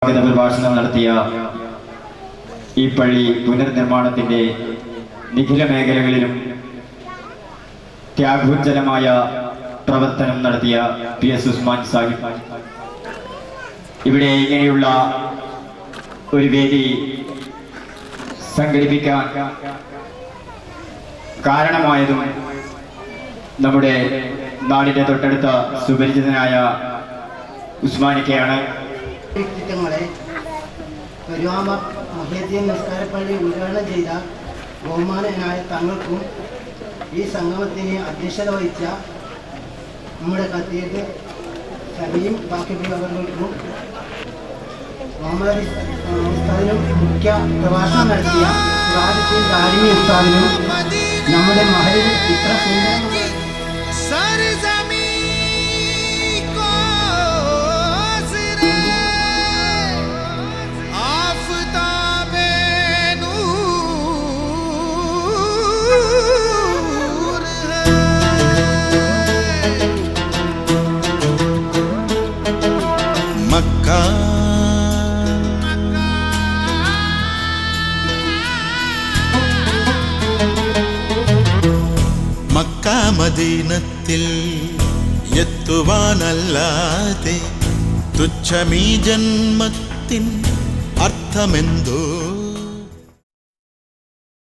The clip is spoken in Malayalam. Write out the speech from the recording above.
പ്രഭാഷണം നടത്തിയ ഈ പള്ളി പുനർനിർമ്മാണത്തിന്റെ നിഖില മേഖലകളിലും ത്യാഗോജ്ജലമായ പ്രവർത്തനം നടത്തിയ PS ഉസ്മാൻ സാഹിബ് ഇവിടെ ഇങ്ങനെയുള്ള ഒരു വേദി സംഘടിപ്പിക്കാൻ കാരണമായതും നമ്മുടെ നാടിന്റെ തൊട്ടടുത്ത സുപരിചിതനായ ഉസ്മാനിക്കയാണ്. വ്യക്തിത്വങ്ങളെ പെരുവാമ മുഹ്യദ്ദീൻ നിസ്കാരപ്പള്ളി ഉദ്ഘാടനം ചെയ്ത ബഹുമാനനായ തങ്ങൾക്കും ഈ സംഗമത്തിന് അധ്യക്ഷത വഹിച്ച നമ്മുടെ ഖത്തീബ് സലീം ബാക്കിബി അവർക്കും മുഹമ്മദ് ഉസ്താദിനും മുഖ്യ പ്രഭാഷണം നടത്തിയ സുറാജുദ്ദീൻ ദാരിമി ഉസ്താദിനും നമ്മുടെ മഹലിൽ ഇത്ര സുന്ദരമായ മക്ക മദീനത്തിൽ എത്തുവാനല്ലാതെ തുച്ഛമീ ജന്മത്തിൻ അർത്ഥമെന്തോ